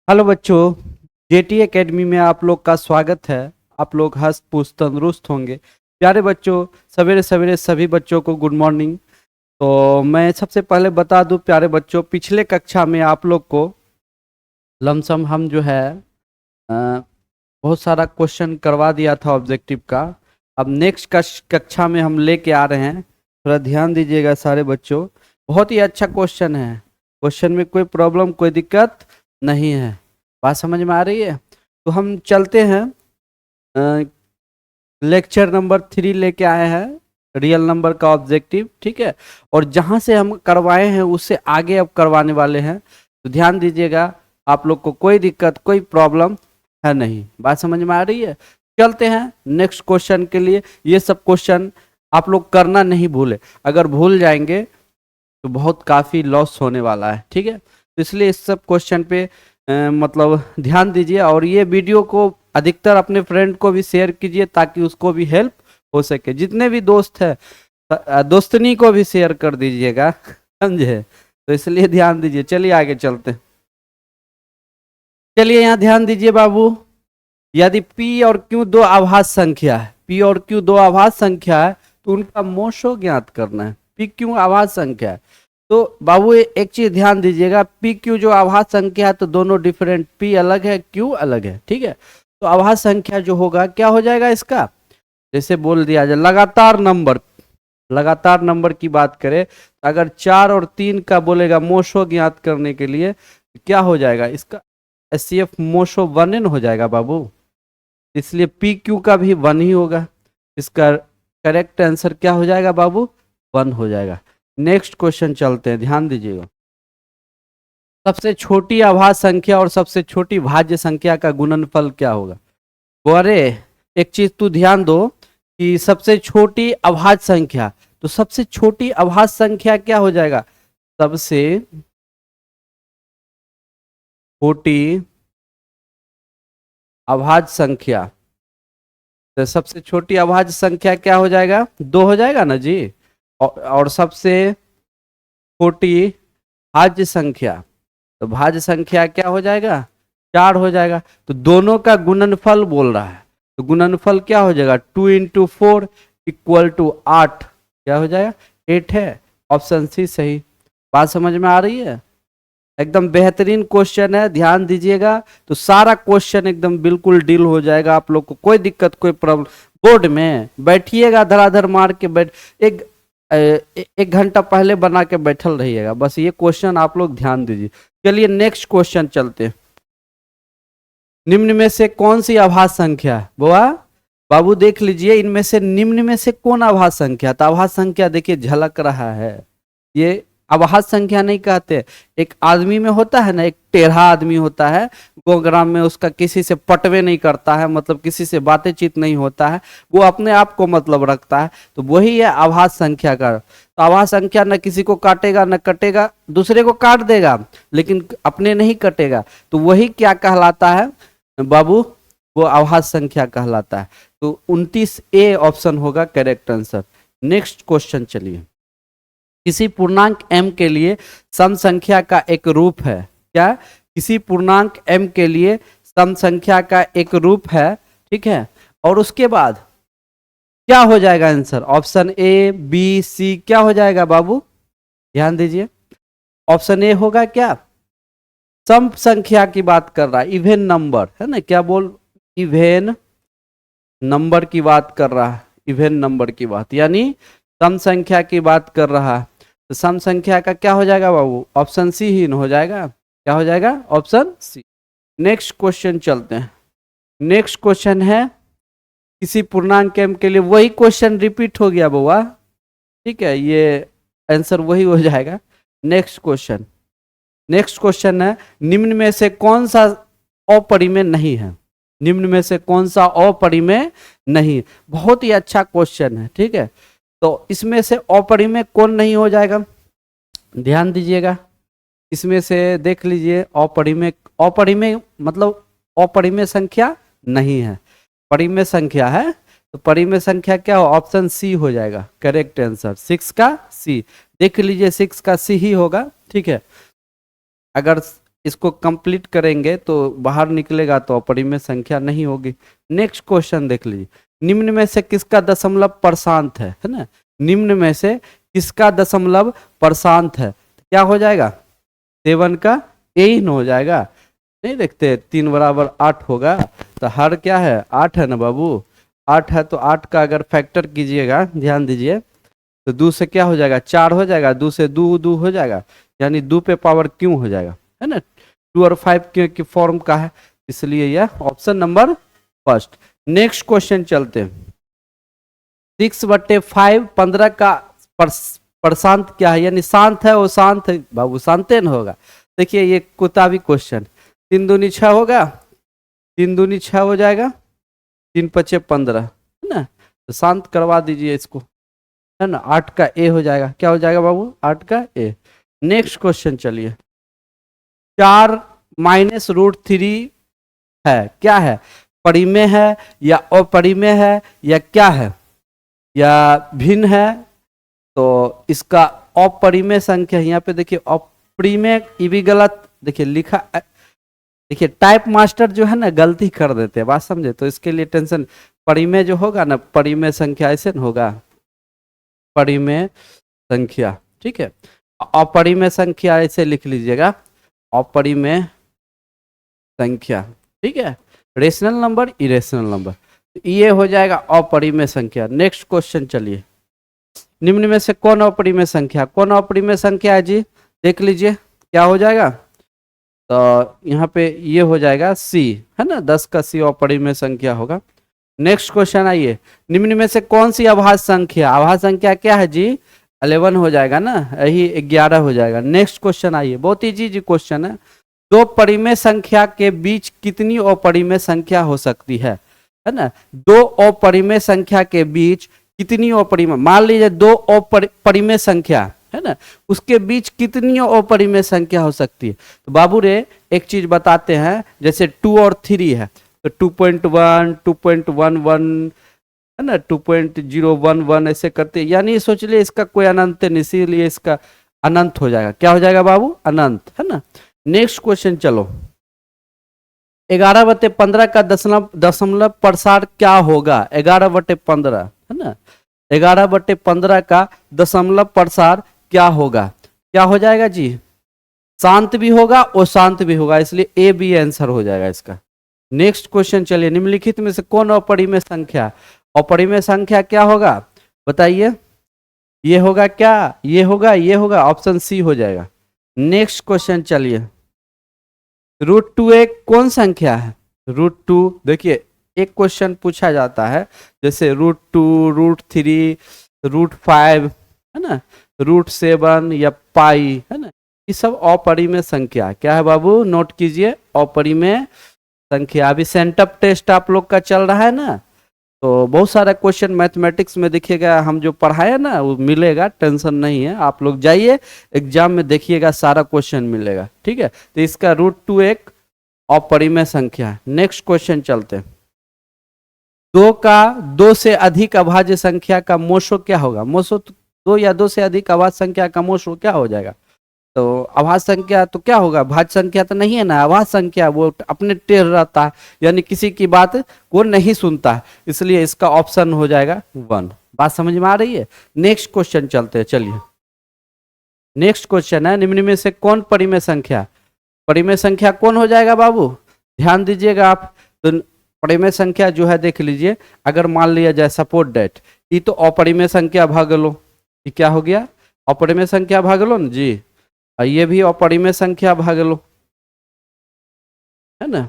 Hello बच्चों, jetty academy में आप लोग का स्वागत है। आप लोग हंस पुष्ट तंदुरुस्त होंगे। प्यारे बच्चों, सवेरे सवेरे सभी बच्चों को गुड मॉर्निंग। तो मैं सबसे पहले बता दूं प्यारे बच्चों, पिछले कक्षा में आप लोग को लमसम हम जो है बहुत सारा क्वेश्चन करवा दिया था ऑब्जेक्टिव का। अब नेक्स्ट कक्षा में हम लेके आ रहे हैं, थोड़ा ध्यान दीजिएगा सारे बच्चों। बहुत ही अच्छा क्वेश्चन है, क्वेश्चन में कोई प्रॉब्लम कोई दिक्कत नहीं है। बात समझ में आ रही है? तो हम चलते हैं। लेक्चर नंबर 3 लेके आए हैं, रियल नंबर का ऑब्जेक्टिव, ठीक है। और जहां से हम करवाए हैं उससे आगे अब करवाने वाले हैं। तो ध्यान दीजिएगा, आप लोग को कोई दिक्कत कोई प्रॉब्लम है नहीं। बात समझ में आ रही है? चलते हैं नेक्स्ट क्वेश्चन के लिए। ये सब क्वेश्चन आप लोग करना नहीं भूले, अगर भूल जाएंगे तो बहुत काफ़ी लॉस होने वाला है, ठीक है। तो इसलिए इस सब क्वेश्चन पे मतलब ध्यान दीजिए, और ये वीडियो को अधिकतर अपने फ्रेंड को भी शेयर कीजिए ताकि उसको भी हेल्प हो सके। जितने भी दोस्त हैं दोस्तनी को भी शेयर कर दीजिएगा, समझे? तो इसलिए ध्यान दीजिए। चलिए आगे चलते हैं। चलिए यहाँ ध्यान दीजिए बाबू। यदि P और Q दो आभास संख्या है, P और Q दो आभास संख्या है तो उनका मोशो ज्ञात करना है। P Q आभास संख्या है तो बाबू एक चीज ध्यान दीजिएगा, P Q जो आभास संख्या है तो दोनों डिफरेंट, P अलग है Q अलग है, ठीक है। तो आभास संख्या जो होगा क्या हो जाएगा इसका, जैसे बोल दिया जाए लगातार नंबर। लगातार नंबर की बात करें तो अगर 4 और 3 का बोलेगा मोशो ज्ञात करने के लिए तो क्या हो जाएगा इसका, HCF मोशो 1n हो जाएगा बाबू। इसलिए पी क्यू का भी 1 ही होगा। इसका करेक्ट आंसर क्या हो जाएगा बाबू, 1 हो जाएगा। नेक्स्ट क्वेश्चन चलते हैं, ध्यान दीजिएगा। सबसे छोटी आभास संख्या और सबसे छोटी भाज्य संख्या का गुणनफल क्या होगा? अरे एक चीज तू ध्यान दो कि सबसे छोटी अभाज्य संख्या, तो सबसे छोटी अभाज्य संख्या क्या हो जाएगा, सबसे छोटी अभाज्य संख्या। तो सबसे छोटी अभाज्य संख्या क्या हो जाएगा, 2 हो जाएगा ना जी। और सबसे छोटी भाज्य संख्या, तो भाज्य संख्या क्या हो जाएगा, 4 हो जाएगा। तो दोनों का गुणनफल बोल रहा है, तो गुणनफल क्या हो जाएगा, 2 इंटू 4 इक्वल टू 8, क्या हो जाएगा, 8 है। ऑप्शन सी सही। बात समझ में आ रही है? एकदम बेहतरीन क्वेश्चन है, ध्यान दीजिएगा। तो सारा क्वेश्चन एकदम बिल्कुल डील हो जाएगा, आप लोग को कोई दिक्कत कोई प्रॉब्लम। बोर्ड में बैठिएगा धड़ाधड़ मार के बैठ, एक एक घंटा पहले बना के बैठल रहिएगा, बस ये क्वेश्चन आप लोग ध्यान दीजिए। चलिए नेक्स्ट क्वेश्चन चलते हैं। निम्न में से कौन सी आभास संख्या है बुआ, बाबू देख लीजिए, इनमें से निम्न में से कौन आभास संख्या, तो आभास संख्या देखिए झलक रहा है। ये आभास संख्या नहीं कहते। एक आदमी में होता है ना, एक टेढ़ा आदमी होता है प्रोग्राम में, उसका किसी से पटवे नहीं करता है, मतलब किसी से बातचीत नहीं होता है, वो अपने आप को मतलब रखता है, तो वही है आभास संख्या का। तो आभास संख्या न किसी को काटेगा न कटेगा, दूसरे को काट देगा लेकिन अपने नहीं कटेगा, तो वही क्या कहलाता है बाबू, वो आभास संख्या कहलाता है। तो 29A ऑप्शन होगा करेक्ट आंसर। नेक्स्ट क्वेश्चन चलिए। किसी पूर्णांक m के लिए सम संख्या का एक रूप है, क्या, किसी पूर्णांक m के लिए सम संख्या का एक रूप है, ठीक है। और उसके बाद क्या हो जाएगा answer, option A B C क्या हो जाएगा बाबू, ध्यान दीजिए। ऑप्शन ए होगा क्या, सम संख्या की बात कर रहा है, इवेन नंबर है ना, क्या बोल, इवेन नंबर की बात कर रहा है, इवेन नंबर की बात, यानी सम संख्या की बात कर रहा है। तो सम संख्या का क्या हो जाएगा बाबू, ऑप्शन सी ही हो जाएगा, क्या हो जाएगा, ऑप्शन सी। नेक्स्ट क्वेश्चन चलते हैं। नेक्स्ट क्वेश्चन है किसी पूर्णांक m के लिए, वही क्वेश्चन रिपीट हो गया बुआ, ठीक है, ये आंसर वही हो जाएगा। नेक्स्ट क्वेश्चन, नेक्स्ट क्वेश्चन है निम्न में से कौन सा अपरिमेय नहीं है, निम्न में से कौन सा अपरिमेय नहीं। बहुत ही अच्छा क्वेश्चन है, ठीक है। तो इसमें से अपरिमेय कौन नहीं हो जाएगा, ध्यान दीजिएगा। इसमें से देख लीजिए, अपरिमेय, अपरिमेय मतलब अपरिमेय संख्या नहीं है, परिमेय संख्या है। तो परिमेय संख्या क्या हो, ऑप्शन सी हो जाएगा करेक्ट आंसर, 6 का सी। देख लीजिए 6 का सी ही होगा, ठीक है। अगर इसको कंप्लीट करेंगे तो बाहर निकलेगा तो अपरिमेय संख्या नहीं होगी। नेक्स्ट क्वेश्चन देख लीजिए, निम्न में से किसका दशमलव परशांत है ना, निम्न में से किसका दशमलव परशांत है, क्या हो जाएगा, 7 का एन हो जाएगा। नहीं देखते 3 बराबर 8 होगा, तो हर क्या है 8 है ना बाबू, 8 है तो 8 का अगर फैक्टर कीजिएगा, ध्यान दीजिए, तो 2 से क्या हो जाएगा 4 हो जाएगा, 2 से 2 2 हो जाएगा, यानी 2 पे पावर क्यों हो जाएगा, है ना, 2 और 5 क्यों की फॉर्म का है, इसलिए यह option number first. Next question चलते हैं, 6/5 15 का परशांत क्या है, यानी शांत है वो शांत है बाबू, शांतेन होगा। देखिए ये कुताबी क्वेश्चन, 3 दूनी 6 होगा, 3 दूनी 6 हो जाएगा, 3 पचे 15 है ना, तो शांत करवा दीजिए इसको, है ना, 8 का ए हो जाएगा, क्या हो जाएगा बाबू 8 का ए। नेक्स्ट क्वेश्चन चलिए, 4 माइनस रूट 3 है, क्या है, परिमेय है या अपरिमेय है या क्या है, या भिन्न है, तो इसका अपरिमेय संख्या, यहाँ पे देखिए अपरिमेय, ये भी गलत देखिए लिखा, देखिए टाइप मास्टर जो है ना गलती कर देते हैं, बात समझे, तो इसके लिए टेंशन, परिमेय जो होगा ना, परिमेय संख्या ऐसे न होगा, परिमेय संख्या, ठीक है, अपरिमेय संख्या ऐसे लिख लीजिएगा, अपरिमेय संख्या, ठीक है, रेशनल नंबर इरेशनल नंबर, ये हो जाएगा अपरिमेय संख्या। नेक्स्ट क्वेश्चन चलिए, निम्न में से कौन अपरिमेय संख्या, कौन अपरिमेय संख्या है जी, देख लीजिए क्या हो जाएगा, तो यहाँ पे ये हो जाएगा सी, है ना, 10 का सी अपरिमेय संख्या होगा। नेक्स्ट क्वेश्चन आइए, निम्न में से कौन सी अभाज्य संख्या, अभाज्य संख्या क्या है जी, 11 हो जाएगा ना, यही 11 हो जाएगा। नेक्स्ट क्वेश्चन आइए, बहुत इजी क्वेश्चन है, दो परिमेय संख्या के बीच कितनी अपरिमेय संख्या हो सकती है ना, दो अपरिमेय संख्या के बीच कितनी अपरिमेय, मान लीजिए दो अपरिमेय संख्या है ना, उसके बीच कितनी अपरिमेय संख्या हो सकती है, तो बाबू रे एक चीज बताते हैं, जैसे 2 और 3 है, तो 2.1 2.11 है ना, 2.011 ऐसे करते, यानी सोच लिए इसका कोई अनंत नहीं, इसीलिए इसका अनंत हो जाएगा, क्या हो जाएगा बाबू, अनंत, है ना। नेक्स्ट क्वेश्चन चलो, 11/15 का दशमलव प्रसार क्या होगा, 11/15 है ना, 11/15 का दशमलव प्रसार क्या होगा, क्या हो जाएगा जी, शांत भी होगा और शांत भी होगा, इसलिए ए बी आंसर हो जाएगा इसका। नेक्स्ट क्वेश्चन चलिए, निम्नलिखित में से कौन अपरिमेय संख्या, अपरिमेय संख्या क्या होगा बताइए, ये होगा क्या, ये होगा, ये होगा, ऑप्शन सी हो जाएगा। नेक्स्ट क्वेश्चन चलिए, √2 एक कौन संख्या है, √2 देखिए एक क्वेश्चन पूछा जाता है, जैसे √2 √3 √5 है ना, √7 या पाई, है ना, ये सब अपरिमेय संख्या, क्या है बाबू, नोट कीजिए, अपरिमेय संख्या। अभी सेंटअप टेस्ट आप लोग का चल रहा है ना, तो बहुत सारा क्वेश्चन मैथमेटिक्स में देखिएगा, हम जो पढ़ाए ना वो मिलेगा, टेंशन नहीं है, आप लोग जाइए एग्जाम में देखिएगा सारा क्वेश्चन मिलेगा, ठीक है। तो इसका √2 एक अपरिमेय संख्या है। नेक्स्ट क्वेश्चन चलते हैं, 2 से अधिक अभाज्य संख्या का मोशो क्या होगा, मोशो 2 या 2 से अधिक अभाज्य संख्या का मोशो क्या हो जाएगा, तो अभाज्य संख्या तो क्या होगा, भाज्य संख्या तो नहीं है ना, अभाज्य संख्या वो अपने टेढ़ रहता है, यानी किसी की बात को नहीं सुनता है, इसलिए इसका ऑप्शन हो जाएगा 1। बात समझ में आ रही है। नेक्स्ट क्वेश्चन चलते हैं, चलिए नेक्स्ट क्वेश्चन है, निम्न में से कौन परिमेय संख्या, परिमेय संख्या कौन हो जाएगा बाबू, ध्यान दीजिएगा आप, तो परिमेय संख्या जो है देख लीजिए, अगर मान लिया जाए सपोर्ट डेट, ये तो अपरिमेय संख्या भाग लो, ये क्या हो गया, अपरिमेय संख्या भाग लो ना जी, ये भी अपरिमेय संख्या भाग लो, है ना,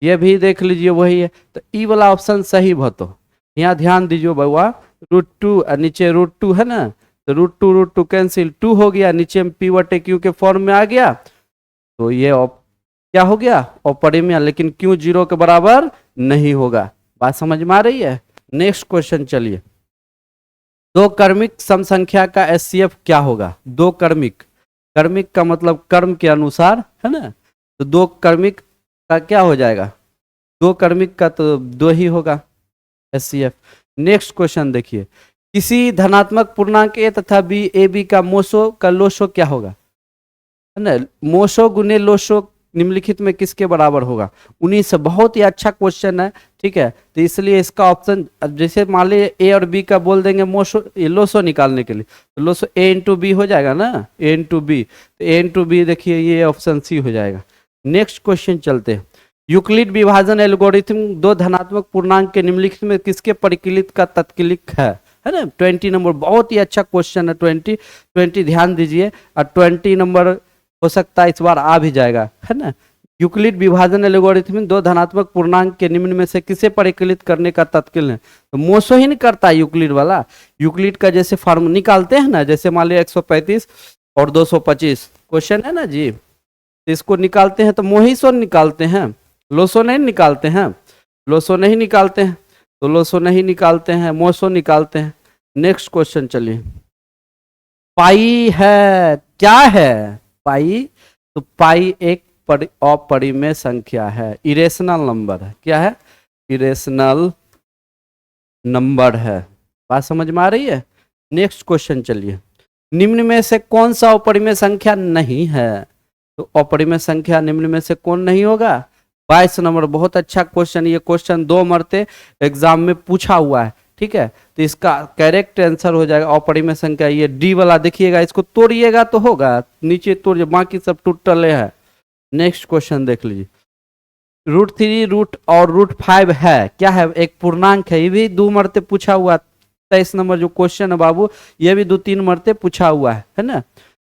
ये भी देख लीजिए वही है, तो ई वाला ऑप्शन सही भतो, यहाँ ध्यान दीजिए बाबा, √2 और नीचे √2 है ना, तो √2 कैंसिल, 2 हो गया, नीचे में p/q के फॉर्म में आ गया, तो ये क्या हो गया अपरिमेय, लेकिन क्यों 0 के बराबर नहीं होगा। बात समझ में आ रही है। नेक्स्ट क्वेश्चन चलिए, दो क्रमिक सम संख्या का HCF क्या होगा, दो क्रमिक, कर्मिक का मतलब कर्म के अनुसार है ना, तो दो कर्मिक का क्या हो जाएगा, दो कर्मिक का तो 2 ही होगा HCF। नेक्स्ट क्वेश्चन देखिए, किसी धनात्मक पूर्णांक ए तथा बी ए बी का मोशो का लोशो क्या होगा, है ना, मोशो गुने लोशो निम्नलिखित में किसके बराबर होगा? 19 बहुत ही अच्छा क्वेश्चन है, ठीक है। तो इसलिए इसका ऑप्शन, जैसे मान लीजिए ए और बी का बोल देंगे लोसो निकालने के लिए, तो लोसो ए इंटू बी हो जाएगा ना, ए इंटू बी, तो ए इंटू बी देखिए ये ऑप्शन सी हो जाएगा। नेक्स्ट क्वेश्चन चलते हैं। यूक्लिड विभाजन एल्गोरिथम दो धनात्मक पूर्णांक के निम्नलिखित में किसके परिकलित का तत्कालिक है ना? 20 नंबर बहुत ही अच्छा क्वेश्चन है। 20 ध्यान दीजिए, और 20 नंबर हो सकता है इस बार आ भी जाएगा, है ना। यूक्लिड विभाजन एल्गोरिथम दो धनात्मक पूर्णांक के निम्न में से किसे परिकलित करने का तत्काल है? तो मोसो ही नहीं करता है यूक्लिड वाला। यूक्लिड का जैसे फॉर्म निकालते हैं ना, जैसे मान लिया 135 और 225 क्वेश्चन है ना जी, तो इसको निकालते हैं तो मोहिसो निकालते हैं, लोसो नहीं निकालते हैं, लोसो नहीं निकालते हैं, तो लोसो नहीं निकालते हैं, मोसो निकालते हैं। नेक्स्ट क्वेश्चन चलिए। पाई है, क्या है पाई? तो पाई एक अपरिमेय संख्या है, इरेशनल नंबर है। क्या है? इरेशनल नंबर है। बात समझ में आ रही है? नेक्स्ट क्वेश्चन चलिए। निम्न में से कौन सा अपरिमेय संख्या नहीं है? तो अपरिमेय संख्या निम्न में से कौन नहीं होगा? 22 नंबर बहुत अच्छा क्वेश्चन। ये क्वेश्चन 2 मरते एग्जाम में पूछा हुआ है, ठीक है। तो इसका करेक्ट आंसर हो जाएगा अपरिमेय संख्या, ये डी वाला देखिएगा, इसको तोड़िएगा तो होगा, नीचे तोड़िए, बाकी सब टूटले है। नेक्स्ट क्वेश्चन देख लीजिए। √3 रूट और √5 है, क्या है? एक पूर्णांक है, ये भी 2 मरते पूछा हुआ। 23 नंबर जो क्वेश्चन है बाबू, ये भी 2-3 मरते पूछा हुआ है ना।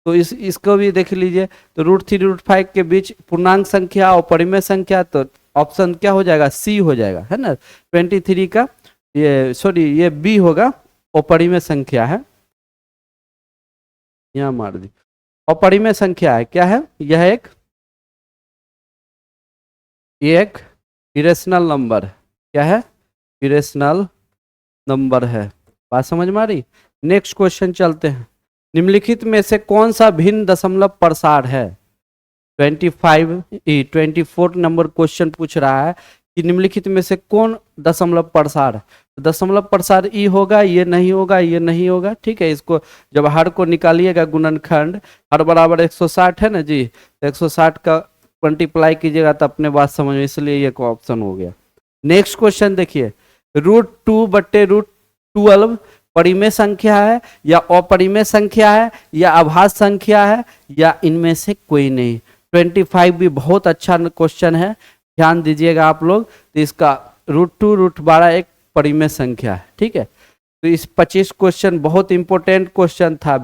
तो इसको भी देख लीजिए। तो √3 √5 के बीच पूर्णांक संख्या और परिमेय संख्या, तो ऑप्शन क्या हो जाएगा? सी हो जाएगा, है ना। 23 का ये सॉरी ये बी होगा, अपरिमेय संख्या है, यहां मार दी। अपरिमेय संख्या है, क्या है? यह एक इरेशनल नंबर, क्या है? इरेशनल नंबर है। बात समझ में आ रही? नेक्स्ट क्वेश्चन चलते हैं। निम्नलिखित में से कौन सा भिन्न दशमलव प्रसार है? 24 नंबर क्वेश्चन पूछ रहा है कि निम्नलिखित में से कौन दशमलव प्रसार है? दशमलव प्रसार ई होगा, ये नहीं होगा, ये नहीं होगा, ठीक है। इसको जब हर को निकालिएगा गुणनखंड, हर बराबर 160 है ना जी, तो 160 का मल्टीप्लाई कीजिएगा तो अपने बात समझ में, इसलिए ये को ऑप्शन हो गया। नेक्स्ट क्वेश्चन देखिए। √2/12 परिमेय संख्या है या अपरिमेय संख्या है या अभाज्य संख्या है या इनमें से कोई नहीं? 25 भी बहुत अच्छा क्वेश्चन है, ध्यान दीजिएगा आप लोग। तो इसका √2 √12 एक परिमेय संख्या है, ठीक है। तो इस 25 क्वेश्चन बहुत इंपॉर्टेंट क्वेश्चन था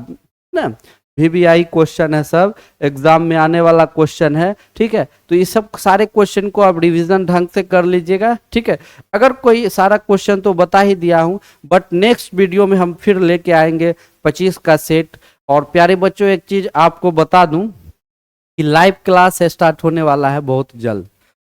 ना, VBI क्वेश्चन है, सब एग्जाम में आने वाला क्वेश्चन है, ठीक है। तो ये सब सारे क्वेश्चन को आप रिवीजन ढंग से कर लीजिएगा, ठीक है। अगर कोई सारा क्वेश्चन तो बता ही दिया हूं, बट नेक्स्ट वीडियो में हम फिर लेके आएंगे 25 का सेट। और प्यारे बच्चों, एक चीज आपको बता दूं कि लाइव क्लास स्टार्ट होने वाला है बहुत जल्द,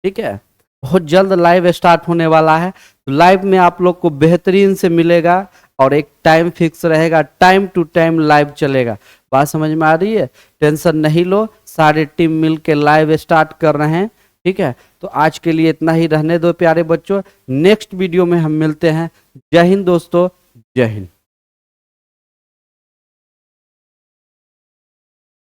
ठीक है। बहुत जल्द लाइव स्टार्ट होने वाला है। तो लाइव में आप लोग को बेहतरीन से मिलेगा और एक टाइम फिक्स रहेगा, टाइम टू टाइम लाइव चलेगा। बात समझ में आ रही है? टेंशन नहीं लो, सारे टीम मिल के लाइव स्टार्ट कर रहे हैं, ठीक है। तो आज के लिए इतना ही रहने दो प्यारे बच्चों, नेक्स्ट वीडियो में हम मिलते हैं। जय हिंद दोस्तों, जय हिंद।